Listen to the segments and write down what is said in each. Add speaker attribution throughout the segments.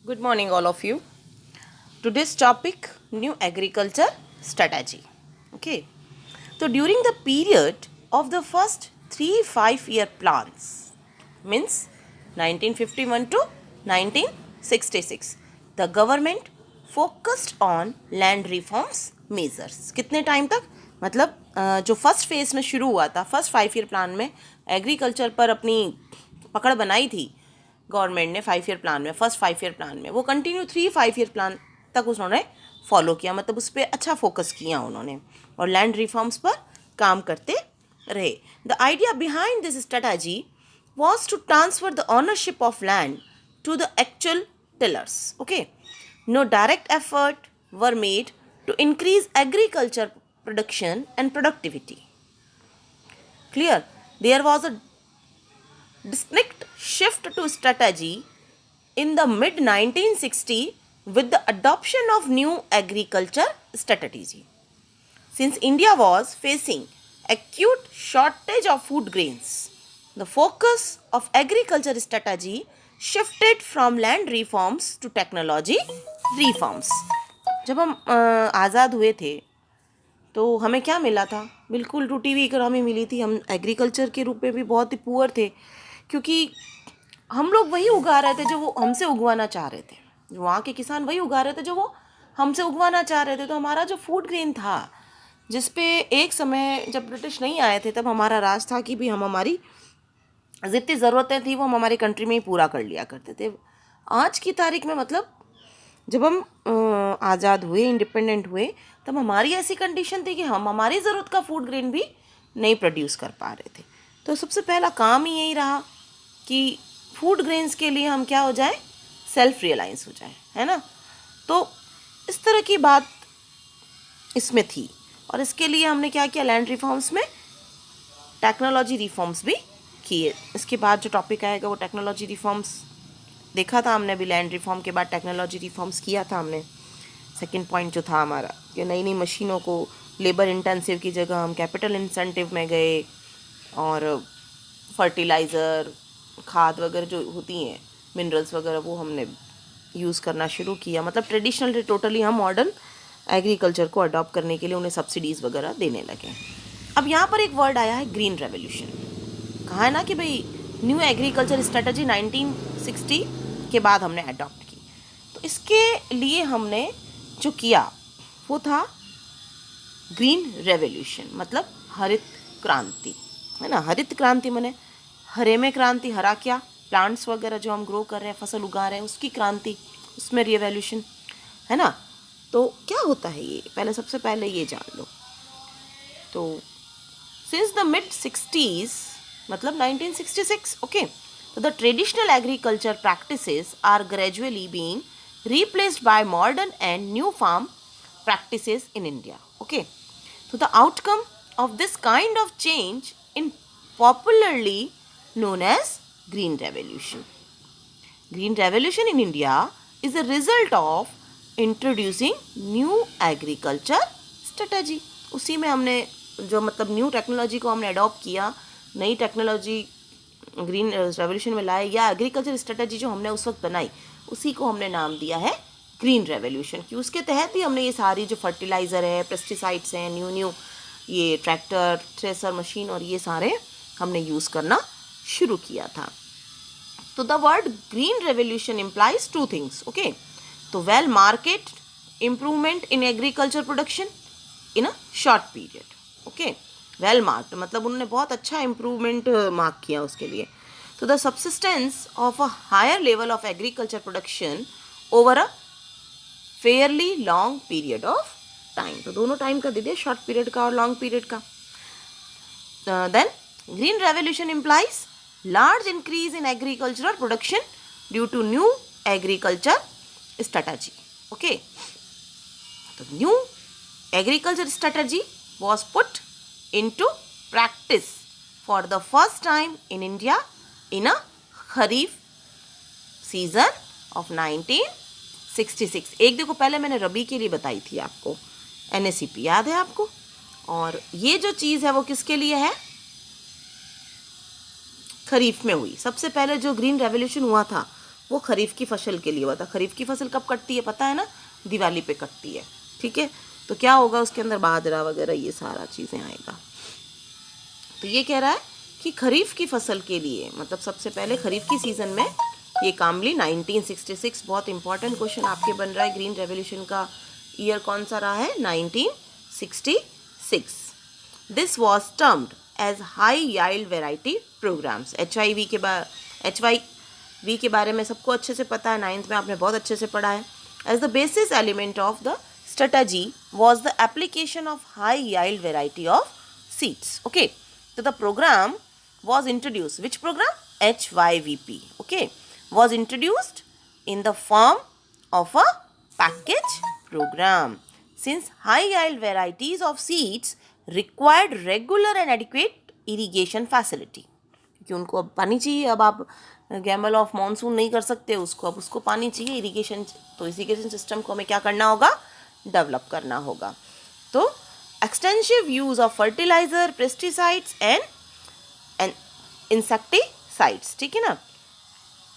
Speaker 1: Good morning, all of you. Today's topic, new agriculture strategy. Okay. So during the period of the first 3 5-year plans, means 1951 to 1966, the government focused on land reforms measures. कितने time तक? मतलब जो first phase में शुरू हुआ था, first 5 year plan में agriculture पर अपनी पकड़ बनाई थी गवर्नमेंट ने 5 ईयर प्लान में, फर्स्ट 5 ईयर प्लान में, वो कंटिन्यू 3 5 ईयर प्लान तक उन्होंने फॉलो किया, मतलब उस पर अच्छा फोकस किया उन्होंने और लैंड रिफॉर्म्स पर काम करते रहे. The idea behind this strategy was to transfer the ownership of land to the actual tillers. Okay, no direct effort were made to increase agriculture production and productivity. Clear? There was a distinct shift to strategy in the mid 1960 with the adoption of new agriculture strategy. Since India was facing acute shortage of food grains, the focus of agriculture strategy shifted from land reforms to technology reforms. जब हम आज़ाद हुए थे तो हमें क्या मिला था? बिल्कुल टूटी हुई इकोनॉमी मिली थी. हम एग्रीकल्चर के रूप में भी बहुत ही पुअर थे, क्योंकि हम लोग वही उगा रहे थे जो वो हमसे उगवाना चाह रहे थे. जो वहाँ के किसान वही उगा रहे थे जो वो हमसे उगवाना चाह रहे थे. तो हमारा जो फूड ग्रेन था, जिस पे एक समय जब ब्रिटिश नहीं आए थे तब हमारा राज था कि भी हम हमारी जितनी ज़रूरतें थी वो हम हमारी कंट्री में ही पूरा कर लिया करते थे. आज की तारीख में मतलब जब हम आज़ाद हुए, इंडिपेंडेंट हुए, तब हमारी ऐसी कंडीशन थी कि हम हमारी ज़रूरत का फूड ग्रेन भी नहीं प्रोड्यूस कर पा रहे थे. तो सबसे पहला काम ही यही रहा कि फूड ग्रेन्स के लिए हम क्या हो जाए, सेल्फ रियलाइंस हो जाए, है ना. तो इस तरह की बात इसमें थी और इसके लिए हमने क्या किया, लैंड रिफॉर्म्स में टेक्नोलॉजी रिफॉर्म्स भी किए. इसके बाद जो टॉपिक आएगा वो टेक्नोलॉजी रिफॉर्म्स देखा था हमने. अभी लैंड रिफॉर्म के बाद टेक्नोलॉजी रिफॉर्म्स किया था हमने. सेकंड पॉइंट जो था हमारा कि नई नई मशीनों को लेबर इंटेंसिव की जगह हम कैपिटल इंसेंटिव में गए और फर्टिलाइज़र, खाद वगैरह जो होती हैं, मिनरल्स वगैरह, वो हमने यूज़ करना शुरू किया. मतलब ट्रेडिशनल टोटली हम मॉडर्न एग्रीकल्चर को अडॉप्ट करने के लिए उन्हें सब्सिडीज़ वगैरह देने लगे. अब यहाँ पर एक वर्ड आया है, ग्रीन रेवोल्यूशन. कहा है ना कि भाई न्यू एग्रीकल्चर स्ट्रेटजी 1960 के बाद हमने अडॉप्ट की. तो इसके लिए हमने जो किया वो था ग्रीन रेवोल्यूशन, मतलब हरित क्रांति, है ना. हरित क्रांति माने हरे में क्रांति. हरा क्या, प्लांट्स वगैरह जो हम ग्रो कर रहे हैं, फसल उगा रहे हैं, उसकी क्रांति, उसमें रेवोल्यूशन, है ना. तो क्या होता है ये, पहले सबसे पहले ये जान लो. तो सिंस द मिड 60s, मतलब 1966, ओके, तो the traditional agriculture practices are gradually being replaced by modern and new farm practices in India. Okay, so the outcome of this kind of change in popularly known as Green Revolution. Green Revolution in India is a result of introducing new agriculture strategy. उसी में हमने जो मतलब new technology को हमने adopt किया, नई technology green revolution में लाए, या एग्रीकल्चर स्ट्रेटजी जो हमने उस वक्त बनाई उसी को हमने नाम दिया है ग्रीन रेवोल्यूशन. कि उसके तहत ही हमने ये सारी जो फर्टिलाइज़र है, पेस्टिसाइड्स हैं, न्यू ये ट्रैक्टर, थ्रेसर मशीन और ये सारे हमने यूज़ करना शुरू किया था. तो the word green revolution implies two things. Okay, तो well market improvement in agriculture production in a short period. Okay, well marked मतलब उन्होंने बहुत अच्छा इम्प्रूवमेंट मार्क किया उसके लिए. तो the subsistence of a higher level of agriculture production over a fairly long period of time. तो दोनों टाइम का दे दिया, शॉर्ट पीरियड का और लॉन्ग पीरियड का. Then green revolution implies large increase in agricultural production due to new agriculture strategy. Okay, तो new agriculture strategy was put into practice for the first time in India in a Kharif season of 1966. एक देखो, पहले मैंने रबी के लिए बताई थी आपको, NACP याद है आपको. और ये जो चीज़ है वो किसके लिए है, खरीफ में हुई. सबसे पहले जो ग्रीन रेवोल्यूशन हुआ था वो खरीफ की फसल के लिए हुआ था। खरीफ की फसल कब कटती है पता है ना, दिवाली पे कटती है, ठीक है। तो क्या होगा उसके अंदर, बाजरा वगैरह ये सारा चीज़ें आएगा। तो ये कह रहा है कि खरीफ की फसल के लिए, मतलब सबसे पहले खरीफ की सीज़न में ये काम ली 1966। बहुत इंपॉर्टेंट क्वेश्चन आपके बन रहा है, ग्रीन रेवोल्यूशन का ईयर कौन सा रहा है, 1966। This was termed as high yield variety programmes. HYV के बारे में सबको अच्छे से पता है, 9th में आपने बहुत अच्छे से पढ़ा है। As the basis element of the strategy was the application of high yield variety of seeds. Okay, so the program was introduced. Which program? HYVP. Okay, was introduced in the form of a package program. Since high yield varieties of seeds required regular and adequate irrigation facility. क्योंकि उनको अब पानी चाहिए, अब आप Gamble of monsoon नहीं कर सकते उसको, अब उसको पानी चाहिए, इरिगेशन। तो इरिगेशन सिस्टम को हमें क्या करना होगा, डेवलप करना होगा। तो extensive use of fertilizer, pesticides and insecticides, ठीक है ना,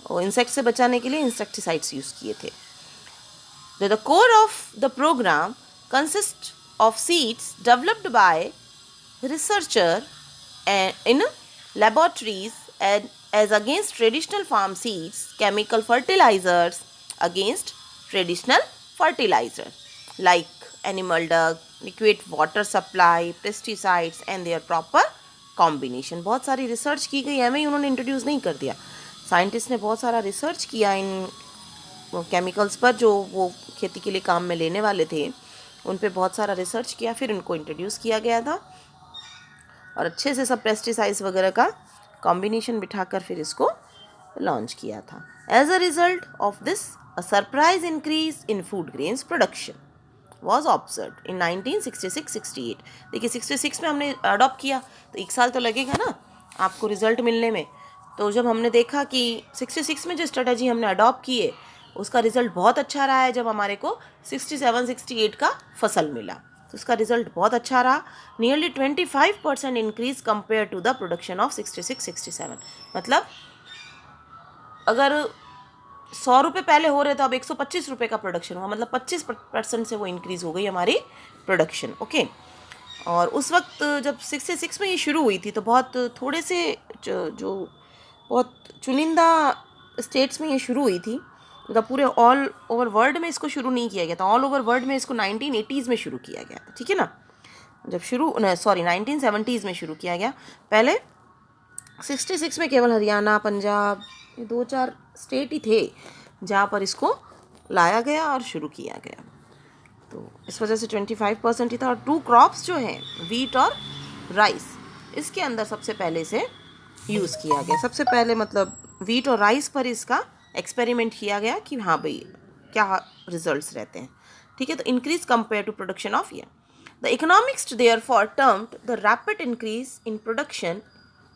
Speaker 1: वो इंसेक्ट से बचाने के लिए इंसेक्टिसाइड्स यूज किए थे। The core of the program consist of seeds developed by researcher in laboratories and as against traditional farm seeds, chemical fertilizers against traditional fertilizer like animal dung, liquid water supply, pesticides and their proper combination. बहुत सारी research की गई, हमें उन्होंने introduce नहीं कर दिया, scientist ने बहुत सारा रिसर्च किया इन केमिकल्स पर जो वो खेती के लिए काम में लेने वाले थे, उन पे बहुत सारा रिसर्च किया, फिर उनको इंट्रोड्यूस किया गया था और अच्छे से सब पेस्टिसाइड्स वगैरह का कॉम्बिनेशन बिठाकर फिर इसको लॉन्च किया था। As a result of this a surprise increase in food grains production was observe in 1966-68। देखिए 66 में हमने अडॉप्ट किया तो 1 साल तो लगेगा ना आपको रिजल्ट मिलने में। तो जब हमने देखा कि 66 में जो स्ट्रेटजी हमने अडॉप्ट की है उसका रिजल्ट बहुत अच्छा रहा है, जब हमारे को 67-68 का फसल मिला तो उसका रिजल्ट बहुत अच्छा रहा। Nearly 25% increase compare to the production of 66-67। मतलब अगर 100 रुपये पहले हो रहे तो अब 125 रुपये का प्रोडक्शन हुआ, मतलब 25% से वो इंक्रीज़ हो गई हमारी प्रोडक्शन। ओके, और उस वक्त जब 66 में ये शुरू हुई थी तो बहुत थोड़े से जो बहुत चुनिंदा स्टेट्स में ये शुरू हुई थी, मतलब पूरे ऑल ओवर वर्ल्ड में इसको शुरू नहीं किया गया था। ऑल ओवर वर्ल्ड में इसको 1980s में शुरू किया गया था, ठीक है ना, जब 1970s में शुरू किया गया। पहले 66 में केवल हरियाणा, पंजाब, ये 2-4 स्टेट ही थे जहाँ पर इसको लाया गया और शुरू किया गया। तो इस वजह से 25% ही था। और 2 क्रॉप्स जो हैं, वीट और राइस, इसके अंदर सबसे पहले से यूज़ किया गया। सबसे पहले मतलब वीट और राइस पर इसका एक्सपेरिमेंट किया गया कि हाँ भाई क्या रिजल्ट्स रहते हैं, ठीक है। तो increase compare to production of year. The economics therefore termed the rapid increase in production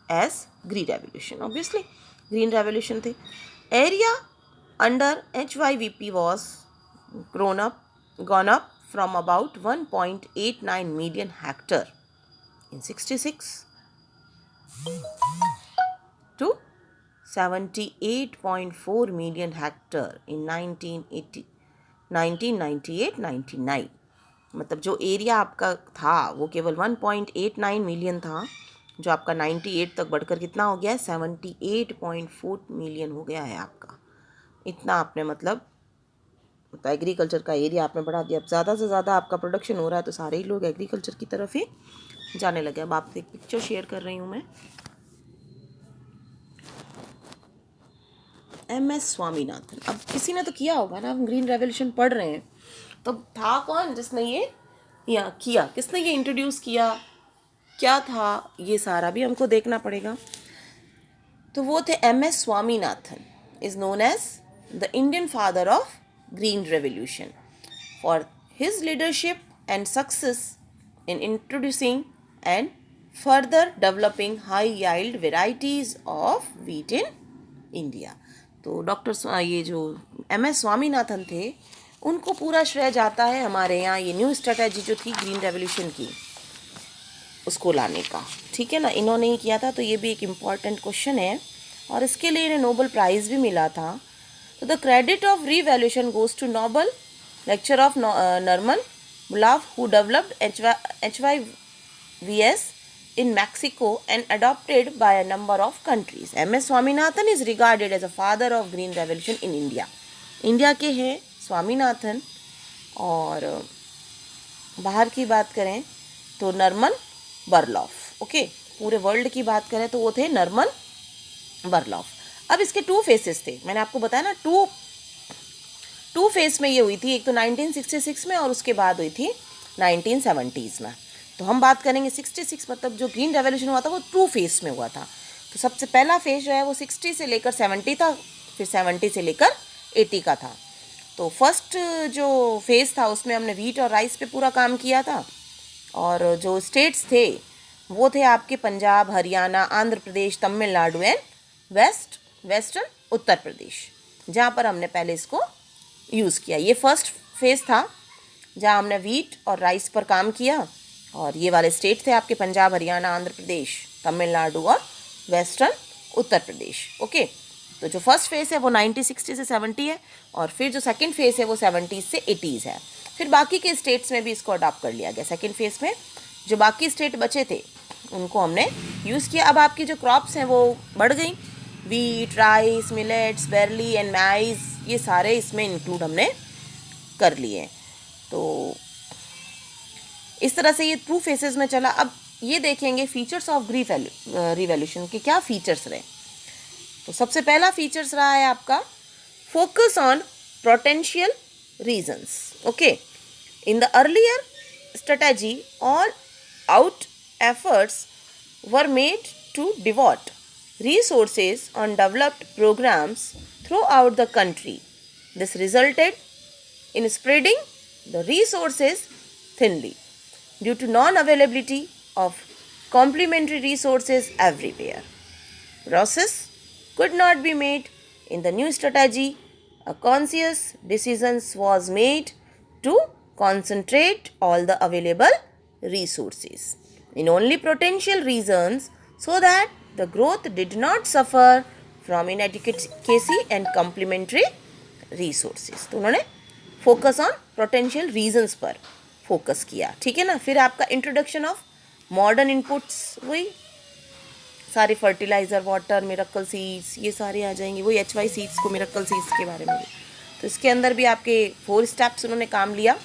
Speaker 1: as green revolution. Obviously green revolution थे। Area under HYVP was gone up from about 1.89 million hectare in 66 to 78.4 million hectare in 1998-99। मतलब जो area आपका था वो केवल 1.89 million था, जो आपका 98 तक बढ़कर कितना हो गया है, 78.4 मिलियन हो गया है आपका। इतना आपने मतलब एग्रीकल्चर का एरिया आपने बढ़ा दिया। अब ज़्यादा से ज़्यादा आपका प्रोडक्शन हो रहा है तो सारे ही लोग एग्रीकल्चर की तरफ ही जाने लगे। अब आपसे एक पिक्चर शेयर कर रही हूँ मैं। MS स्वामीनाथन। अब किसी ने तो किया होगा ना, हम ग्रीन रेवोल्यूशन पढ़ रहे हैं, तो था कौन जिसने ये किया, किसने ये इंट्रोड्यूस किया, क्या था, ये सारा भी हमको देखना पड़ेगा। तो वो थे MS Swaminathan, is known as the Indian father of green revolution for his leadership and success in introducing and further developing high yield varieties of wheat in India. तो डॉक्टर ये जो MS स्वामीनाथन थे, उनको पूरा श्रेय जाता है हमारे यहाँ ये न्यू स्ट्रेटजी जो थी ग्रीन रेवोल्यूशन की, उसको लाने का, ठीक है ना। इन्होंने ही किया था। तो ये भी एक इम्पॉर्टेंट क्वेश्चन है और इसके लिए इन्हें नोबेल प्राइज़ भी मिला था तो the credit of revaluation goes to Nobel lecture of Norman Borlaug who developed HYVS in Mexico and adopted by a number of countries. M.S. Swaminathan is regarded as a father of green revolution in India. India के हैं स्वामीनाथन, और बाहर की बात करें तो Norman बोरलॉफ. Okay, पूरे world की बात करें तो वो थे नॉर्मन बोरलॉफ. अब इसके 2 फेसेस थे, मैंने आपको बताया ना, 2 फेस में ये हुई थी. एक तो 1966 में और उसके बाद हुई थी 1970s में. तो हम बात करेंगे 66, मतलब जो ग्रीन रेवोल्यूशन हुआ था वो 2 फेस में हुआ था. तो सबसे पहला फेज जो है वो 60 से लेकर 70 था, फिर 70 से लेकर 80 का था. तो फर्स्ट जो फेज़ था उसमें हमने वीट और राइस पे पूरा काम किया था. और जो स्टेट्स थे वो थे आपके पंजाब, हरियाणा, आंध्र प्रदेश, तमिलनाडु एंड वेस्टर्न उत्तर प्रदेश, जहाँ पर हमने पहले इसको यूज़ किया. ये फर्स्ट फेज़ था जहाँ हमने वीट और राइस पर काम किया. और ये वाले स्टेट थे आपके पंजाब, हरियाणा, आंध्र प्रदेश, तमिलनाडु और वेस्टर्न उत्तर प्रदेश. ओके, तो जो फर्स्ट फेज़ है वो 1960 से 70 है, और फिर जो सेकंड फेज़ है वो 70 से 80 है. फिर बाकी के स्टेट्स में भी इसको अडॉप्ट कर लिया गया. सेकंड फेज़ में जो बाकी स्टेट बचे थे उनको हमने यूज़ किया. अब आपकी जो क्रॉप्स हैं वो बढ़ गई. Wheat, rice, millets, barley and maize, ये सारे इसमें इंक्लूड हमने कर लिए. तो इस तरह से ये 2 फेसेस में चला. अब ये देखेंगे फीचर्स ऑफ रिवॉल्यूशन के क्या फीचर्स रहे. तो सबसे पहला फीचर्स रहा है आपका focus on potential reasons. Okay, in the earlier strategy all out efforts were made to devote resources on developed programs throughout the country. This resulted in spreading the resources thinly due to non-availability of complementary resources everywhere. Process could not be made in the new strategy. A conscious decision was made to concentrate all the available resources in only potential regions so that the growth did not suffer from inadequacy and complementary resources. तो उन्होंने focus on potential reasons पर focus किया. ठीक है ना. फिर आपका introduction of modern inputs, वही सारे फर्टिलाइज़र, वाटर, मिरेकल सीड्स, ये सारे आ जाएंगे. वही HY सीड्स को मिरेकल सीड्स के बारे में. तो इसके अंदर भी आपके 4 स्टेप्स उन्होंने काम लिया.